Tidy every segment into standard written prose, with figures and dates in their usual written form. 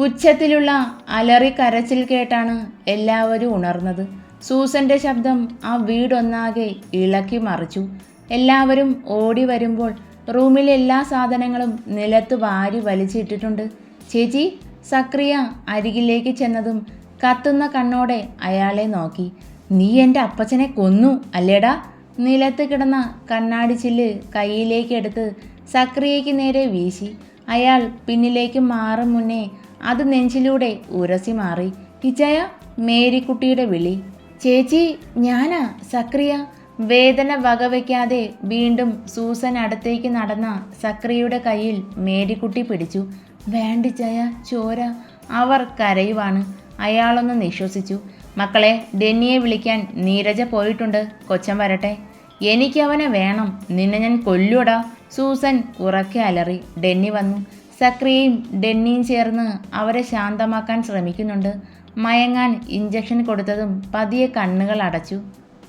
ഉച്ചത്തിലുള്ള അലറി കരച്ചിൽ കേട്ടാണ് എല്ലാവരും ഉണർന്നത്. സൂസന്റെ ശബ്ദം ആ വീടൊന്നാകെ ഇളക്കി മറിച്ചു. എല്ലാവരും ഓടി വരുമ്പോൾ റൂമിലെ എല്ലാ സാധനങ്ങളും നിലത്ത് വാരി വലിച്ചിട്ടിട്ടുണ്ട്. ചേച്ചി, സക്രിയ അരികിലേക്ക് ചെന്നതും കത്തുന്ന കണ്ണോടെ അയാളെ നോക്കി. നീ എൻ്റെ അപ്പച്ചനെ കൊന്നു അല്ലേടാ? നിലത്ത് കിടന്ന കണ്ണാടി ചില്ല് കയ്യിലേക്കെടുത്ത് സക്രിയയ്ക്ക് നേരെ വീശി. അയാൾ പിന്നിലേക്ക് മാറും മുന്നേ അത് നെഞ്ചിലൂടെ ഉരസി മാറി. ഇച്ചയ, മേരിക്കുട്ടിയുടെ വിളി. ചേച്ചി, ഞാനാ സക്രിയ. വേദന വകവയ്ക്കാതെ വീണ്ടും സൂസൻ അടുത്തേക്ക് നടന്ന സക്രിയയുടെ കയ്യിൽ മേരിക്കുട്ടി പിടിച്ചു. വേണ്ടിച്ചയ, ചോര. അവർ കരയുവാണ്. അയാളൊന്ന് നിശ്വസിച്ചു. മക്കളെ, ഡെന്നിയെ വിളിക്കാൻ നീരജ പോയിട്ടുണ്ട്. കൊച്ചൻ വരട്ടെ. എനിക്കവനെ വേണം. നിന്നെ ഞാൻ കൊല്ലൂടാ. സൂസൻ ഉറക്കെ അലറി. ഡെന്നി വന്നു. സക്രിയയും ഡെന്നിയും ചേർന്ന് അവരെ ശാന്തമാക്കാൻ ശ്രമിക്കുന്നുണ്ട്. മയങ്ങാൻ ഇഞ്ചക്ഷൻ കൊടുത്തതും പതിയെ കണ്ണുകൾ അടച്ചു.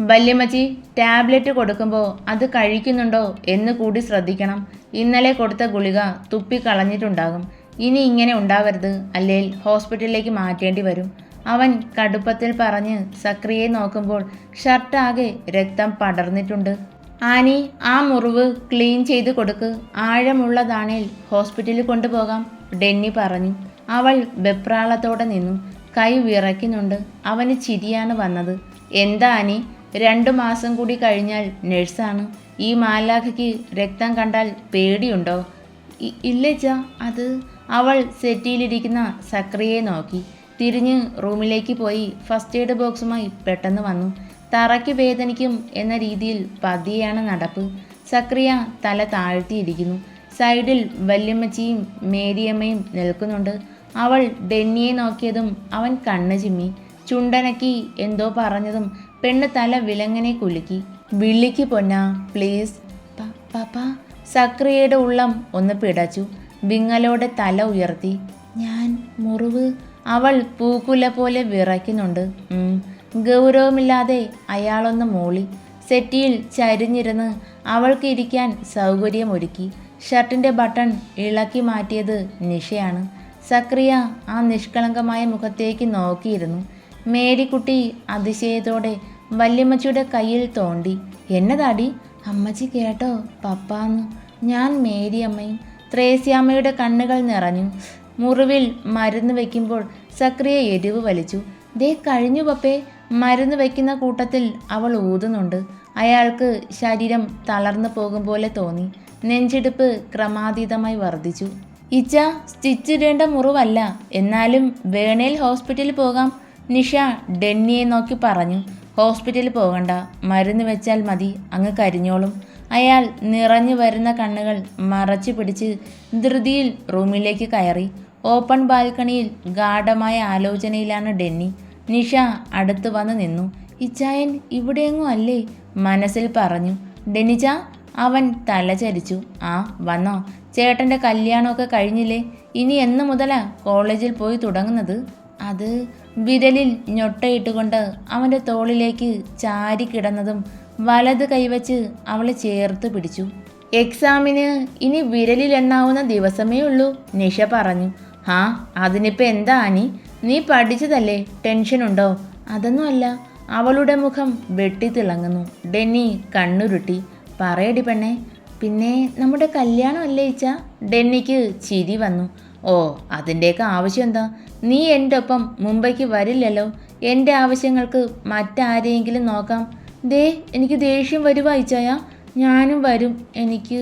വല്യമ്മച്ചി, ടാബ്ലറ്റ് കൊടുക്കുമ്പോൾ അത് കഴിക്കുന്നുണ്ടോ എന്ന് കൂടി ശ്രദ്ധിക്കണം. ഇന്നലെ കൊടുത്ത ഗുളിക തുപ്പിക്കളഞ്ഞിട്ടുണ്ടാകും. ഇനി ഇങ്ങനെ ഉണ്ടാവരുത്, അല്ലെങ്കിൽ ഹോസ്പിറ്റലിലേക്ക് മാറ്റേണ്ടി വരും. അവൻ കടുപ്പത്തിൽ പറഞ്ഞ് സക്രിയയെ നോക്കുമ്പോൾ ഷർട്ടാകെ രക്തം പടർന്നിട്ടുണ്ട്. ആനി, ആ മുറിവ് ക്ലീൻ ചെയ്ത് കൊടുക്ക്. ആഴമുള്ളതാണേൽ ഹോസ്പിറ്റലിൽ കൊണ്ടുപോകാം, ഡെന്നി പറഞ്ഞു. അവൾ വെപ്രാളത്തോടെ നിന്നു. കൈ വിറയ്ക്കുന്നുണ്ട്. അവന് ചിരിയാണ് വന്നത്. എന്താ ആനി, 2 മാസം കൂടി കഴിഞ്ഞാൽ നഴ്സാണ്. ഈ മാലാഖയ്ക്ക് രക്തം കണ്ടാൽ പേടിയുണ്ടോ? ഇല്ലേച്ചാ, അത്. അവൾ സെറ്റിയിലിരിക്കുന്ന സക്രിയയെ നോക്കി. തിരിഞ്ഞ് റൂമിലേക്ക് പോയി ഫസ്റ്റ് എയ്ഡ് ബോക്സുമായി പെട്ടെന്ന് വന്നു. തറയ്ക്ക് വേദനിക്കും എന്ന രീതിയിൽ പതിയെയാണ് നടപ്പ്. സക്രിയ തല താഴ്ത്തിയിരിക്കുന്നു. സൈഡിൽ വല്യമ്മച്ചിയും മേരിയമ്മയും നിൽക്കുന്നുണ്ട്. അവൾ ഡെന്നിയെ നോക്കിയതും അവൻ കണ്ണ് ചിമ്മി. ചുണ്ടനക്കി എന്തോ പറഞ്ഞതും പെണ്ണ് തല വിലങ്ങനെ കുലുക്കി. വിളിക്ക് പൊന്നാ, പ്ലീസ്. പപ്പ. സക്രിയയുടെ ഉള്ളം ഒന്ന് പിടച്ചു. വിങ്ങലോടെ തല ഉയർത്തി. ഞാൻ മുറിവ്. അവൾ പൂക്കുല പോലെ വിറയ്ക്കുന്നുണ്ട്. ഗൗരവമില്ലാതെ അയാളൊന്ന് മൂളി. സെറ്റിയിൽ ചരിഞ്ഞിരുന്ന് അവൾക്ക് ഇരിക്കാൻ സൗകര്യമൊരുക്കി. ഷർട്ടിൻ്റെ ബട്ടൺ ഇളക്കി മാറ്റിയത് നിഷയാണ്. സക്രിയ ആ നിഷ്കളങ്കമായ മുഖത്തേക്ക് നോക്കിയിരുന്നു. മേരിക്കുട്ടി അതിശയത്തോടെ വല്യമ്മച്ചിയുടെ കയ്യിൽ തോണ്ടി. എന്നതാടി? അമ്മച്ചി കേട്ടോ പപ്പാന്ന്. ഞാൻ മേരിയമ്മയും. ത്രേസ്യാമ്മയുടെ കണ്ണുകൾ നിറഞ്ഞു. മുറിവിൽ മരുന്ന് വയ്ക്കുമ്പോൾ സക്രിയ എരിവ് വലിച്ചു. ദേ കഴിഞ്ഞു പപ്പേ. മരുന്ന് വയ്ക്കുന്ന കൂട്ടത്തിൽ അവൾ ഊതുന്നുണ്ട്. അയാൾക്ക് ശരീരം തളർന്നു പോകും പോലെ തോന്നി. നെഞ്ചിടിപ്പ് ക്രമാതീതമായി വർദ്ധിച്ചു. ഇച്ച, സ്റ്റിച്ചിടേണ്ട മുറിവല്ല, എന്നാലും വേണേൽ ഹോസ്പിറ്റലിൽ പോകാം, നിഷ ഡെന്നിയെ നോക്കി പറഞ്ഞു. ഹോസ്പിറ്റലിൽ പോകണ്ട, മരുന്ന് വെച്ചാൽ മതി, അങ്ങ് കരിഞ്ഞോളും. അയാൾ നിറഞ്ഞു വരുന്ന കണ്ണുകൾ മറച്ചു പിടിച്ച് ധൃതിയിൽ റൂമിലേക്ക് കയറി. ഓപ്പൺ ബാൽക്കണിയിൽ ഗാഢമായ ആലോചനയിലാണ് ഡെന്നി. നിഷ അടുത്ത് വന്ന് നിന്നു. ഇച്ചായൻ ഇവിടെയെങ്ങും അല്ലേ? മനസ്സിൽ പറഞ്ഞു. ഡെന്നിച്ച. അവൻ തലചരിച്ചു. ആ, വന്നോ? ചേട്ടൻ്റെ കല്യാണമൊക്കെ കഴിഞ്ഞില്ലേ? ഇനി എന്ന് മുതലാ കോളേജിൽ പോയി തുടങ്ങുന്നത്? അത്. വിരലിൽ ഞൊട്ടയിട്ടുകൊണ്ട് അവൻ്റെ തോളിലേക്ക് ചാരി കിടന്നതും വലത് കൈവച്ച് അവളെ ചേർത്ത് പിടിച്ചു. എക്സാമിന് ഇനി വിരലിൽ എണ്ണാവുന്ന ദിവസമേ ഉള്ളൂ, നിഷ പറഞ്ഞു. ആ, അതിനിപ്പോൾ എന്താ ആനി? നീ പഠിച്ചതല്ലേ, ടെൻഷനുണ്ടോ? അതൊന്നുമല്ല. അവളുടെ മുഖം വെട്ടിത്തിളങ്ങുന്നു. ഡെന്നി കണ്ണുരുട്ടി. പറയടി പെണ്ണെ. പിന്നെ നമ്മുടെ കല്യാണം അല്ലേ ഇച്ച? ഡെന്നിക്ക് ചിരി വന്നു. ഓ, അതിൻ്റെയൊക്കെ ആവശ്യം എന്താ? നീ എൻ്റെ ഒപ്പം മുംബൈക്ക് വരില്ലല്ലോ. എൻ്റെ ആവശ്യങ്ങൾക്ക് മറ്റാരെയെങ്കിലും നോക്കാം. ദേ, എനിക്ക് ദേഷ്യം വരുവാ ഇച്ചായ. ഞാനും വരും. എനിക്ക്.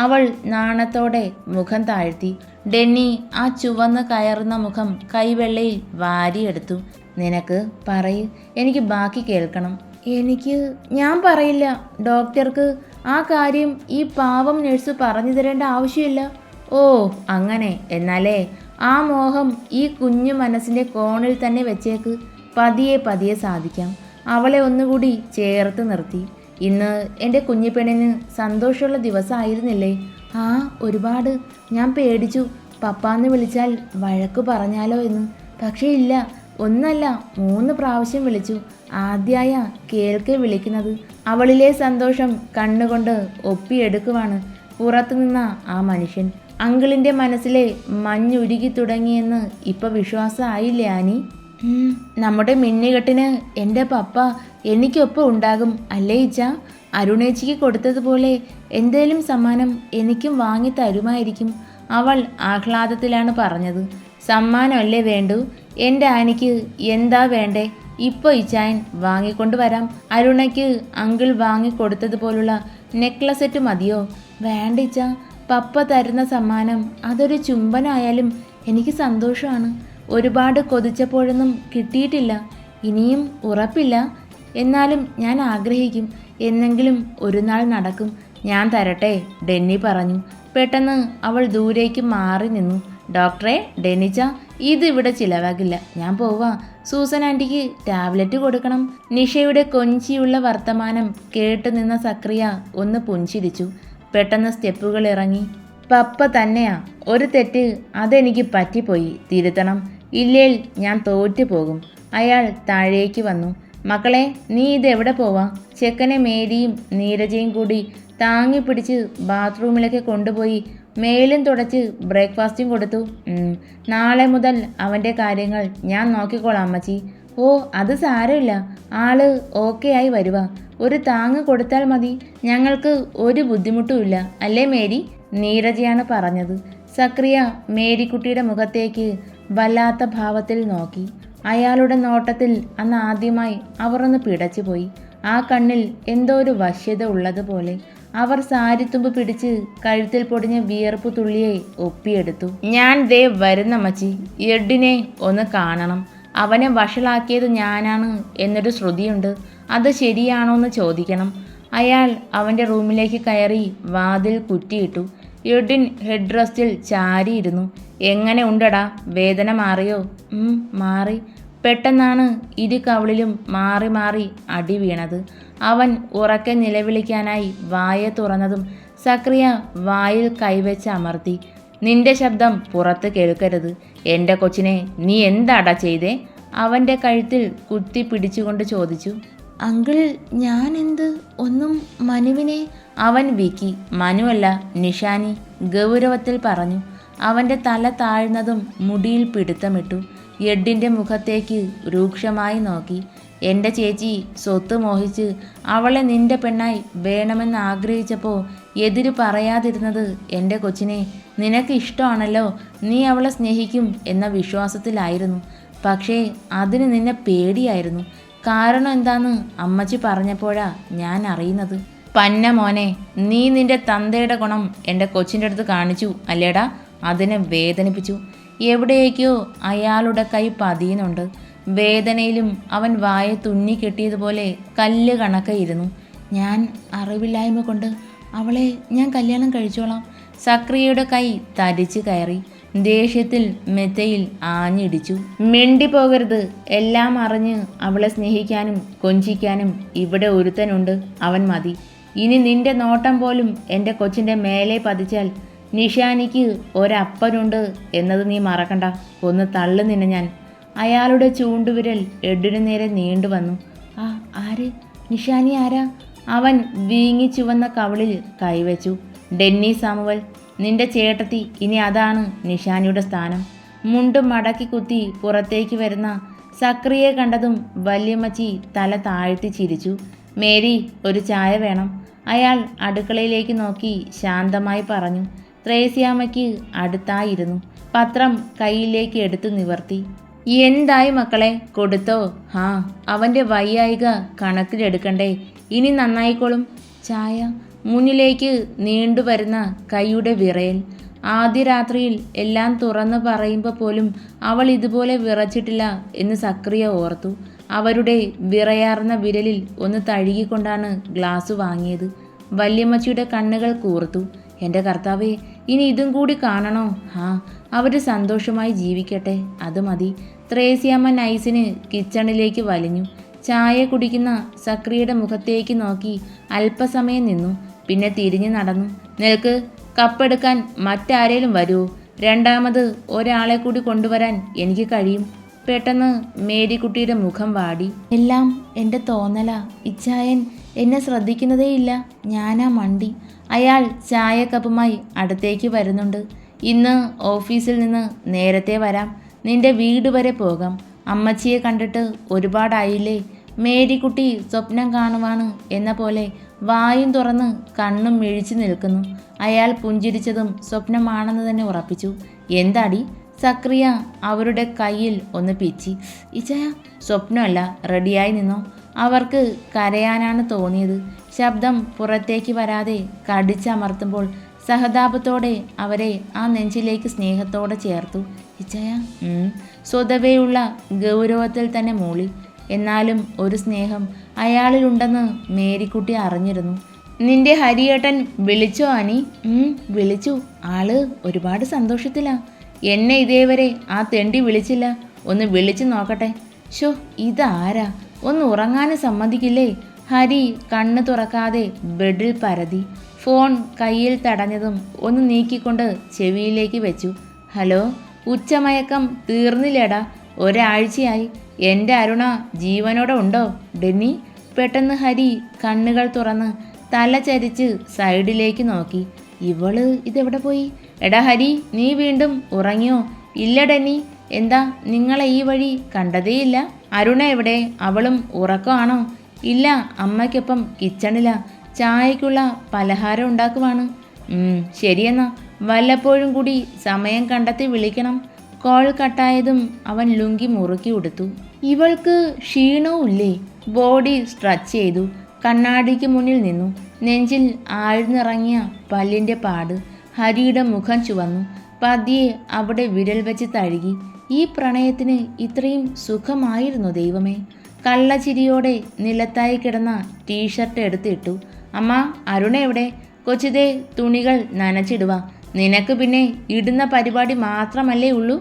അവൾ നാണത്തോടെ മുഖം താഴ്ത്തി. ഡെന്നി ആ ചുവന്ന് കയറുന്ന മുഖം കൈവെള്ളയിൽ വാരിയെടുത്തു. നിനക്ക് പറയ്, എനിക്ക് ബാക്കി കേൾക്കണം. ഞാൻ പറയില്ല. ഡോക്ടർക്ക് ആ കാര്യം ഈ പാവം നഴ്സ് പറഞ്ഞു തരേണ്ട ആവശ്യമില്ല. ഓ, അങ്ങനെ. എന്നാലേ ആ മോഹം ഈ കുഞ്ഞു മനസ്സിൻ്റെ കോണിൽ തന്നെ വെച്ചേക്ക്. പതിയെ പതിയെ സാധിക്കാം. അവളെ ഒന്നുകൂടി ചേർത്ത് നിർത്തി. ഇന്ന് എൻ്റെ കുഞ്ഞിപ്പെണ്ണിന് സന്തോഷമുള്ള ദിവസമായിരുന്നില്ലേ? ആ, ഒരുപാട്. ഞാൻ പേടിച്ചു പപ്പാന്ന് വിളിച്ചാൽ വഴക്ക് പറഞ്ഞാലോ എന്ന്. പക്ഷേ ഇല്ല, ഒന്നല്ല 3 പ്രാവശ്യം വിളിച്ചു. ആദ്യമായ കേൾക്കെ വിളിക്കുന്നത്. അവളിലെ സന്തോഷം കണ്ണുകൊണ്ട് ഒപ്പിയെടുക്കുവാണ് പുറത്തു നിന്ന ആ മനുഷ്യൻ. അങ്കിളിൻ്റെ മനസ്സിലെ മഞ്ഞുരുകി തുടങ്ങിയെന്ന് ഇപ്പം വിശ്വാസമായില്ലേ ആനി? നമ്മുടെ മിന്നുകെട്ടിന് എൻ്റെ പപ്പ എനിക്കൊപ്പം ഉണ്ടാകും അല്ലേ ഇച്ച? അരുണേച്ചിക്ക് കൊടുത്തതുപോലെ എന്തേലും സമ്മാനം എനിക്കും വാങ്ങി തരുമായിരിക്കും, അവൾ ആഹ്ലാദത്തിലാണ് പറഞ്ഞത്. സമ്മാനമല്ലേ വേണ്ടു? എൻ്റെ ആനിക്ക് എന്താ വേണ്ടേ? ഇപ്പോൾ ഇച്ചായൻ വാങ്ങിക്കൊണ്ട് വരാം. അരുണയ്ക്ക് അങ്കിൾ വാങ്ങിക്കൊടുത്തതുപോലുള്ള നെക്ലസ് സെറ്റ് മതിയോ? വേണ്ട ഇച്ച, പപ്പ തരുന്ന സമ്മാനം അതൊരു ചുംബനായാലും എനിക്ക് സന്തോഷമാണ്. ഒരുപാട് കൊതിച്ചപ്പോഴൊന്നും കിട്ടിയിട്ടില്ല, ഇനിയും ഉറപ്പില്ല. എന്നാലും ഞാൻ ആഗ്രഹിക്കും, എന്നെങ്കിലും ഒരു നാൾ നടക്കും. ഞാൻ തരട്ടെ, ഡെന്നി പറഞ്ഞു. പെട്ടെന്ന് അവൾ ദൂരേക്ക് മാറി നിന്നു. ഡോക്ടറെ, ഡെന്നിച്ച, ഇതിവിടെ ചിലവാകില്ല, ഞാൻ പോവാ. സൂസൻ ആൻറ്റിക്ക് ടാബ്ലറ്റ് കൊടുക്കണം. നിഷയുടെ കൊഞ്ചിയുള്ള വർത്തമാനം കേട്ടു നിന്ന സക്രിയ ഒന്ന് പുഞ്ചിരിച്ചു. പെട്ടെന്ന് സ്റ്റെപ്പുകൾ ഇറങ്ങി. പപ്പ തന്നെയാ, ഒരു തെറ്റ് അതെനിക്ക് പറ്റിപ്പോയി, തിരുത്തണം, ഇല്ലേൽ ഞാൻ തോറ്റു പോകും. അയാൾ താഴേക്ക് വന്നു. മക്കളെ, നീ ഇതെവിടെ പോവാ? ചെക്കനെ മേരിയും നീരജയും കൂടി താങ്ങി പിടിച്ച് ബാത്റൂമിലൊക്കെ കൊണ്ടുപോയി മേലും തുടച്ച് ബ്രേക്ക്ഫാസ്റ്റും കൊടുത്തു. നാളെ മുതൽ അവൻ്റെ കാര്യങ്ങൾ ഞാൻ നോക്കിക്കോളാം അമ്മച്ചി. ഓ, അത് സാരമില്ല, ആള് ഓക്കെ ആയി വരുക. ഒരു താങ്ങ് കൊടുത്താൽ മതി, ഞങ്ങൾക്ക് ഒരു ബുദ്ധിമുട്ടുമില്ല അല്ലേ മേരി? നീരജയാണ് പറഞ്ഞത്. സക്രിയ മേരിക്കുട്ടിയുടെ മുഖത്തേക്ക് വല്ലാത്ത ഭാവത്തിൽ നോക്കി. അയാളുടെ നോട്ടത്തിൽ അന്ന് ആദ്യമായി അവർ ഒന്ന് പിടച്ചുപോയി. ആ കണ്ണിൽ എന്തോ ഒരു വശ്യത ഉള്ളതുപോലെ. അവർ സാരിത്തുമ്പ് പിടിച്ച് കഴുത്തിൽ പൊടിഞ്ഞ വിയർപ്പ് തുള്ളിയെ ഒപ്പിയെടുത്തു. ഞാൻ ദേ വരുന്നമ്മച്ചി, എഡിനെ ഒന്ന് കാണണം. അവനെ വഷളാക്കിയത് ഞാനാണ് എന്നൊരു ശ്രുതിയുണ്ട്, അത് ശരിയാണോന്ന് ചോദിക്കണം. അയാൾ അവൻ്റെ റൂമിലേക്ക് കയറി വാതിൽ കുറ്റിയിട്ടു. Edin head റെസ്റ്റിൽ ചാരിയിരുന്നു. എങ്ങനെ ഉണ്ടടാ, വേദന മാറിയോ? മാറി. പെട്ടെന്നാണ് ഇരു കവിളിലും മാറി മാറി അടി വീണത്. അവൻ ഉറക്കെ നിലവിളിക്കാനായി വായ തുറന്നതും സക്രിയ വായിൽ കൈവച്ച് അമർത്തി. നിന്റെ ശബ്ദം പുറത്ത് കേൾക്കരുത്. എൻ്റെ കൊച്ചിനെ നീ എന്താടാ ചെയ്തേ? അവൻ്റെ കഴുത്തിൽ കുത്തി പിടിച്ചുകൊണ്ട് ചോദിച്ചു. അങ്കിൾ, ഞാൻ എന്ത്? ഒന്നും, മനുവിനെ. അവൻ വിക്കി. മനുവല്ല, നിഷാനി, ഗൗരവത്തിൽ പറഞ്ഞു. അവൻ്റെ തല താഴ്ന്നതും മുടിയിൽ പിടുത്തമിട്ടു. എഡിൻ്റെ മുഖത്തേക്ക് രൂക്ഷമായി നോക്കി. എൻ്റെ ചേച്ചി സ്വത്ത് മോഹിച്ച് അവളെ നിന്റെ പെണ്ണായി വേണമെന്ന് ആഗ്രഹിച്ചപ്പോൾ എതിര് പറയാതിരുന്നത് എൻ്റെ കൊച്ചിനെ. നിനക്ക് ഇഷ്ടമാണല്ലോ, നീ അവളെ സ്നേഹിക്കും എന്ന വിശ്വാസത്തിലായിരുന്നു. പക്ഷേ അതിന് നിന്നെ പേടിയായിരുന്നു. കാരണം എന്താന്ന് അമ്മച്ചി പറഞ്ഞപ്പോഴാ ഞാൻ അറിയുന്നത്. പന്ന മോനെ, നീ നിന്റെ തന്തയുടെ ഗുണം എൻ്റെ കൊച്ചിൻ്റെ അടുത്ത് കാണിച്ചു അല്ലേടാ? അതിനെ വേദനിപ്പിച്ചു. എവിടേക്കോ അയാളുടെ കൈ പതിയുന്നുണ്ട്. വേദനയിലും അവൻ വായ തുന്നിക്കെട്ടിയതുപോലെ കല്ല് കണക്കയിരുന്നു. ഞാൻ അറിവില്ലായ്മ കൊണ്ട് അവളെ ഞാൻ കല്യാണം കഴിച്ചോളാം. സക്രിയയുടെ കൈ തരിച്ചു കയറി. ദേഷ്യത്തിൽ മെത്തയിൽ ആഞ്ഞിടിച്ചു. മിണ്ടിപ്പോകരുത്, എല്ലാം അറിഞ്ഞ് അവളെ സ്നേഹിക്കാനും കൊഞ്ചിക്കാനും ഇവിടെ ഒരുത്തനുണ്ട്, അവൻ മതി. ഇനി നിന്റെ നോട്ടം പോലും എൻ്റെ കൊച്ചിൻ്റെ മേലെ പതിച്ചാൽ നിഷാനിക്ക് ഒരപ്പനുണ്ട് എന്നത് നീ മറക്കണ്ട. ഒന്ന് തള്ളു നിന്നെ ഞാൻ. അയാളുടെ ചൂണ്ടുവിരൽ എഡിനു നേരെ നീണ്ടുവന്നു. ആ, ആര്? നിഷാനി ആരാ? അവൻ വീങ്ങി ചുവന്ന കവിളിൽ കൈവച്ചു. ഡെന്നി സാമുവൽ, നിന്റെ ചേട്ടത്തി. ഇനി അതാണ് നിഷാനിയുടെ സ്ഥാനം. മുണ്ടും മടക്കി കുത്തി പുറത്തേക്ക് വരുന്ന സക്രിയെ കണ്ടതും വല്യമ്മച്ചി തല താഴ്ത്തി ചിരിച്ചു. മേരി, ഒരു ചായ വേണം. അയാൾ അടുക്കളയിലേക്ക് നോക്കി ശാന്തമായി പറഞ്ഞു. ത്രേസ്യാമ്മയ്ക്ക് അടുത്തായിരുന്നു. പത്രം കയ്യിലേക്ക് എടുത്തു നിവർത്തി. എന്തായി മക്കളെ, കൊടുത്തോ? ഹാ, അവൻ്റെ വയ്യായിക കണക്കിലെടുക്കണ്ടേ? ഇനി നന്നായിക്കോളും. ചായ. മുന്നിലേക്ക് നീണ്ടുവരുന്ന കൈയുടെ വിറയൽ. ആദ്യ രാത്രിയിൽ എല്ലാം തുറന്നു പറയുമ്പോൾ പോലും അവൾ ഇതുപോലെ വിറച്ചിട്ടില്ല എന്ന് സക്രിയ ഓർത്തു. അവരുടെ വിറയാർന്ന വിരലിൽ ഒന്ന് തഴുകിക്കൊണ്ടാണ് ഗ്ലാസ് വാങ്ങിയത്. വല്യമ്മച്ചിയുടെ കണ്ണുകൾ കൂർത്തു. എൻ്റെ കർത്താവേ, ഇനി ഇതും കൂടി കാണണോ? ഹാ, അവർ സന്തോഷമായി ജീവിക്കട്ടെ, അത് മതി. ത്രേസ്യാമ്മ നൈസിന് കിച്ചണിലേക്ക് വലിഞ്ഞു. ചായ കുടിക്കുന്ന സക്രിയയുടെ മുഖത്തേക്ക് നോക്കി അല്പസമയം നിന്നു. പിന്നെ തിരിഞ്ഞു നടന്നു. നിനക്ക് കപ്പെടുക്കാൻ മറ്റാരേലും വരുമോ? രണ്ടാമത് ഒരാളെ കൂടി കൊണ്ടുവരാൻ എനിക്ക് കഴിയും. പെട്ടെന്ന് മേരിക്കുട്ടിയുടെ മുഖം വാടി. എല്ലാം എൻ്റെ തോന്നലാ. ഇച്ചായൻ എന്നെ ശ്രദ്ധിക്കുന്നതേയില്ല, ഞാനാ മണ്ടി. അയാൾ ചായക്കപ്പുമായി അടുത്തേക്ക് വരുന്നുണ്ട്. ഇന്ന് ഓഫീസിൽ നിന്ന് നേരത്തെ വരാം. നിന്റെ വീട് വരെ പോകാം. അമ്മച്ചിയെ കണ്ടിട്ട് ഒരുപാടായില്ലേ. മേരിക്കുട്ടി സ്വപ്നം കാണുവാണ് എന്ന പോലെ വായും തുറന്ന് കണ്ണും മിഴിച്ചു നിൽക്കുന്നു. അയാൾ പുഞ്ചിരിച്ചതും സ്വപ്നമാണെന്ന് തന്നെ ഉറപ്പിച്ചു. എന്താടി? സക്രിയ അവരുടെ കയ്യിൽ ഒന്ന് പിച്ചി. ഇച്ചയ, സ്വപ്നമല്ല, റെഡിയായി നിന്നോ. അവർക്ക് കരയാനാണ് തോന്നിയത്. ശബ്ദം പുറത്തേക്ക് വരാതെ കടിച്ചമർത്തുമ്പോൾ സഹതാപത്തോടെ അവരെ ആ നെഞ്ചിലേക്ക് സ്നേഹത്തോടെ ചേർത്തു. ഇച്ചയ, സ്വതവേയുള്ള ഗൗരവത്തിൽ തന്നെ മൂളി. എന്നാലും ഒരു സ്നേഹം അയാളിലുണ്ടെന്ന് മേരിക്കുട്ടി അറിഞ്ഞിരുന്നു. നിന്റെ ഹരിയേട്ടൻ വിളിച്ചോ അനി? വിളിച്ചു. ആള് ഒരുപാട് സന്തോഷത്തിലാ. എന്നെ ഇതേവരെ ആ തെണ്ടി വിളിച്ചില്ല. ഒന്ന് വിളിച്ചു നോക്കട്ടെ. ഷോ, ഇതാരാ? ഒന്ന് ഉറങ്ങാനും സമ്മതിക്കില്ലേ? ഹരി കണ്ണ് തുറക്കാതെ ബെഡിൽ പരതി. ഫോൺ കയ്യിൽ തടഞ്ഞതും ഒന്ന് നീക്കിക്കൊണ്ട് ചെവിയിലേക്ക് വെച്ചു. ഹലോ, ഉച്ചമയക്കം തീർന്നില്ലേടാ? ഒരാഴ്ചയായി. എൻ്റെ അരുണ ജീവനോടെ ഉണ്ടോ ഡെന്നി? പെട്ടെന്ന് ഹരി കണ്ണുകൾ തുറന്ന് തല ചരിച്ച് സൈഡിലേക്ക് നോക്കി. ഇവള് ഇതെവിടെ പോയി? എടാ ഹരി, നീ വീണ്ടും ഉറങ്ങിയോ? ഇല്ല ഡെന്നി. എന്താ, നിങ്ങളെ ഈ വഴി കണ്ടതേയില്ല. അരുണ എവിടെ? അവളും ഉറക്കമാണോ? ഇല്ല, അമ്മയ്ക്കൊപ്പം കിച്ചണിലാ. ചായക്കുള്ള പലഹാരം ഉണ്ടാക്കുവാണ്. ശരിയെന്നാ, വല്ലപ്പോഴും കൂടി സമയം കണ്ടെത്തി വിളിക്കണം. കോൾ കട്ടായതും അവൻ ലുങ്കി മുറുക്കി ഉടുത്തു. ഇവൾക്ക് ക്ഷീണവും ഇല്ലേ? ബോഡി സ്ട്രെച്ച് ചെയ്തു. കണ്ണാടിക്ക് മുന്നിൽ നിന്നു. നെഞ്ചിൽ ആഴ്ന്നിറങ്ങിയ പല്ലിൻ്റെ പാട്. ഹരിയുടെ മുഖം ചുവന്നു. പതിയെ അവിടെ വിരൽ വെച്ച് തഴുകി. ഈ പ്രണയത്തിന് ഇത്രയും സുഖമായിരുന്നു ദൈവമേ. കള്ളച്ചിരിയോടെ നിലത്തായി കിടന്ന ടീഷർട്ട് എടുത്തിട്ടു. അമ്മ, അരുണ എവിടെ? കൊച്ചുതേ തുണികൾ നനച്ചിടുക. നിനക്ക് പിന്നെ ഇടുന്ന പരിപാടി മാത്രമല്ലേ ഉള്ളൂ?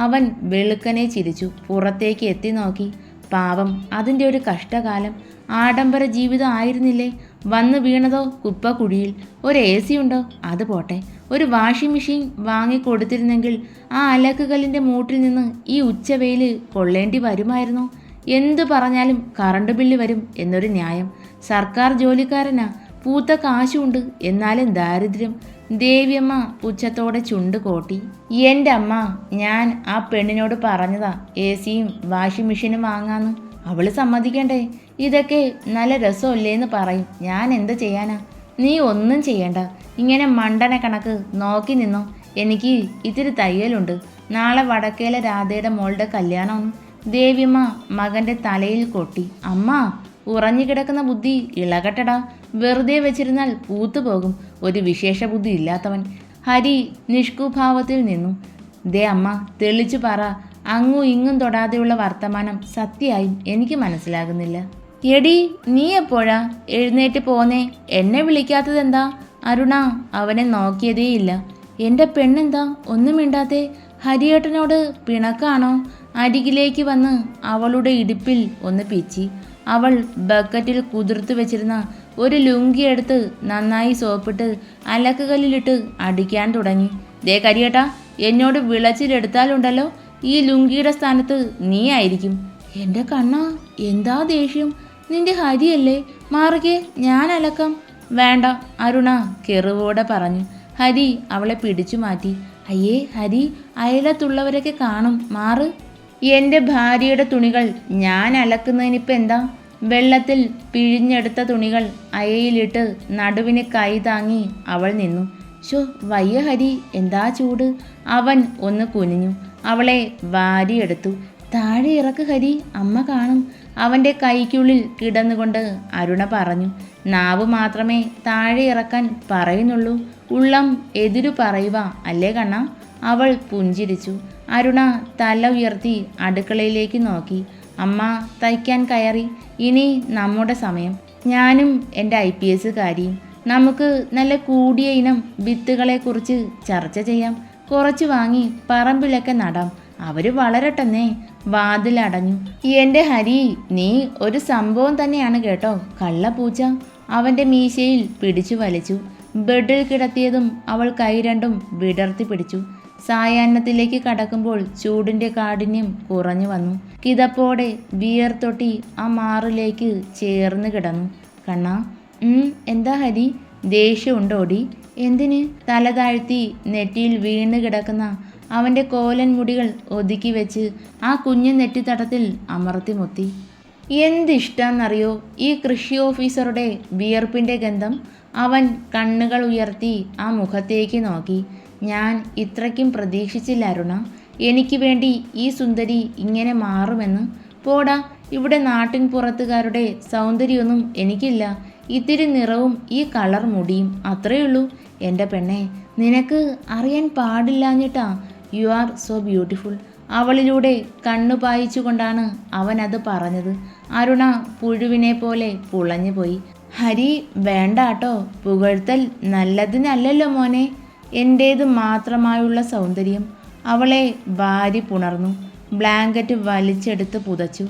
അവൻ വെളുക്കനെ ചിരിച്ചു. പുറത്തേക്ക് എത്തി നോക്കി. പാവം, അതിൻ്റെ ഒരു കഷ്ടകാലം. ആഡംബര ജീവിതം ആയിരുന്നില്ലേ? വന്നു വീണതോ കുപ്പക്കുഴിയിൽ. ഒരു AC ഉണ്ടോ? അത് പോട്ടെ. ഒരു വാഷിംഗ് മെഷീൻ വാങ്ങിക്കൊടുത്തിരുന്നെങ്കിൽ ആ അലക്കുകല്ലിൻ്റെ മൂട്ടിൽ നിന്ന് ഈ ഉച്ചവെയിൽ കൊള്ളേണ്ടി വരുമായിരുന്നു. എന്തു പറഞ്ഞാലും കറണ്ട് ബില്ല് വരും എന്നൊരു ന്യായം. സർക്കാർ ജോലിക്കാരനാ, പൂത്ത കാശുണ്ട്, എന്നാലും ദാരിദ്ര്യം. ദേവിയമ്മ പുച്ഛത്തോടെ ചുണ്ട് കോട്ടി. എൻ്റെ അമ്മ, ഞാൻ ആ പെണ്ണിനോട് പറഞ്ഞതാ AC-യും വാഷിംഗ് മെഷീനും വാങ്ങാന്ന്. അവള് സമ്മതിക്കണ്ടേ? ഇതൊക്കെ നല്ല രസമല്ലേന്ന് പറയും. ഞാൻ എന്ത് ചെയ്യാനാ? നീ ഒന്നും ചെയ്യണ്ട. ഇങ്ങനെ മണ്ടന കണക്ക് നോക്കി നിന്നോ. എനിക്ക് ഇത്തിരി തയ്യലുണ്ട്. നാളെ വടക്കേലെ രാധയുടെ മോളുടെ കല്യാണമാണ്. ദേവിയമ്മ മകൻ്റെ തലയിൽ കൊട്ടി. അമ്മ, ഉറഞ്ഞു കിടക്കുന്ന ബുദ്ധി ഇളകട്ടടാ. വെറുതെ വെച്ചിരുന്നാൽ പൂത്തുപോകും. ഒരു വിശേഷ ബുദ്ധി ഇല്ലാത്തവൻ. ഹരി നിഷ്കുഭാവത്തിൽ നിന്നു. ദേ അമ്മ, തെളിച്ചു പറ. അങ്ങും ഇങ്ങും തൊടാതെയുള്ള വർത്തമാനം സത്യമായും എനിക്ക് മനസ്സിലാകുന്നില്ല. എടി, നീ എപ്പോഴാ എഴുന്നേറ്റ് പോന്നേ? എന്നെ വിളിക്കാത്തതെന്താ? അരുണ അവനെ നോക്കിയതേയില്ല. എൻ്റെ പെണ്ണെന്താ ഒന്നും മിണ്ടാത്തെ? ഹരിയേട്ടനോട് പിണക്കാണോ? അരികിലേക്ക് വന്ന് അവളുടെ ഇടുപ്പിൽ ഒന്ന് പിച്ചി. അവൾ ബക്കറ്റിൽ കുതിർത്ത് വെച്ചിരുന്ന ഒരു ലുങ്കി എടുത്ത് നന്നായി സോപ്പിട്ട് അലക്കുകല്ലിലിട്ട് അടിക്കാൻ തുടങ്ങി. ദേ കരിയേട്ടാ, എന്നോട് വിളച്ചിലെടുത്താലുണ്ടല്ലോ, ഈ ലുങ്കിയുടെ സ്ഥാനത്ത് നീ ആയിരിക്കും. എൻ്റെ കണ്ണാ, എന്താ ദേഷ്യം? നിന്റെ ഹരിയല്ലേ? മാറുകെ, ഞാൻ അലക്കാം. വേണ്ട, അരുണ കെറുവോടെ പറഞ്ഞു. ഹരി അവളെ പിടിച്ചു മാറ്റി. അയ്യേ ഹരി, അയലത്തുള്ളവരൊക്കെ കാണും, മാറ്. എൻ്റെ ഭാര്യയുടെ തുണികൾ ഞാൻ അലക്കുന്നതിനിപ്പോൾ എന്താ? വെള്ളത്തിൽ പിഴിഞ്ഞെടുത്ത തുണികൾ അയയിലിട്ട് നടുവിന് കൈ താങ്ങി അവൾ നിന്നു. ഷോ, വയ്യ ഹരി, എന്താ ചൂട്. അവൻ ഒന്ന് കുനിഞ്ഞു. അവളെ വാരിയെടുത്തു. താഴെ ഇറക്ക് ഹരി, അമ്മ കാണും. അവൻ്റെ കൈക്കുള്ളിൽ കിടന്നുകൊണ്ട് അരുണ പറഞ്ഞു. നാവ് മാത്രമേ താഴെ ഇറക്കാൻ പറയുന്നുള്ളൂ, ഉള്ളം എതിരു പറയുക അല്ലേ കണ്ണ? അവൾ പുഞ്ചിരിച്ചു. അരുണ തല ഉയർത്തി അടുക്കളയിലേക്ക് നോക്കി. അമ്മ തയ്ക്കാൻ കയറി. ഇനി നമ്മുടെ സമയം. ഞാനും എൻ്റെ IPS കാരിയും നമുക്ക് നല്ല കൂടിയ ഇനം വിത്തുകളെക്കുറിച്ച് ചർച്ച ചെയ്യാം. കുറച്ച് വാങ്ങി പറമ്പിലൊക്കെ നടാം. അവർ വളരട്ടെന്നേ. വാതിലടഞ്ഞു. എൻ്റെ ഹരി, നീ ഒരു സംഭവം തന്നെയാണ് കേട്ടോ. കള്ളപ്പൂച്ച. അവൻ്റെ മീശയിൽ പിടിച്ചു വലിച്ചു. ബെഡിൽ കിടത്തിയതും അവൾ കൈ രണ്ടും വിടർത്തി പിടിച്ചു. സായാഹ്നത്തിലേക്ക് കടക്കുമ്പോൾ ചൂടിൻ്റെ കാഠിന്യം കുറഞ്ഞു വന്നു. കിതപ്പോടെ വിയർത്തൊട്ടി ആ മാറിലേക്ക് ചേർന്ന് കിടന്നു. കണ്ണാ, എന്താ ഹരി, ദേഷ്യമുണ്ടോടി? എന്തിന്? തല താഴ്ത്തി നെറ്റിയിൽ വീണ് കിടക്കുന്ന അവൻ്റെ കോലൻ മുടികൾ ഒതുക്കി വെച്ച് ആ കുഞ്ഞു നെറ്റിത്തടത്തിൽ അമർത്തി മുത്തി. എന്തിഷ്ടാന്നറിയോ ഈ കൃഷി ഓഫീസറുടെ വിയർപ്പിൻ്റെ ഗന്ധം. അവൻ കണ്ണുകൾ ഉയർത്തി ആ മുഖത്തേക്ക് നോക്കി. ഞാൻ ഇത്രയ്ക്കും പ്രതീക്ഷിച്ചില്ല അരുണ. എനിക്ക് വേണ്ടി ഈ സുന്ദരി ഇങ്ങനെ മാറുമെന്ന്. പോടാ, ഇവിടെ നാട്ടിൻ പുറത്തുകാരുടെ സൗന്ദര്യമൊന്നും എനിക്കില്ല. ഇത്തിരി നിറവും ഈ കളർ മുടിയും, അത്രയുള്ളൂ. എൻ്റെ പെണ്ണെ, നിനക്ക് അറിയാൻ പാടില്ലാഞ്ഞിട്ടാ. You are so beautiful. അവളിലൂടെ കണ്ണു പായിച്ചുകൊണ്ടാണ് അവൻ അത് പറഞ്ഞത്. അരുണ പുഴുവിനെ പോലെ പുളഞ്ഞു പോയി. ഹരി, വേണ്ടാട്ടോ. പുകഴ്ത്തൽ നല്ലതിനല്ലല്ലോ മോനെ. എൻ്റേത് മാത്രമായുള്ള സൗന്ദര്യം. അവളെ വാരി പുണർന്നു. ബ്ലാങ്കറ്റ് വലിച്ചെടുത്ത് പുതച്ചു.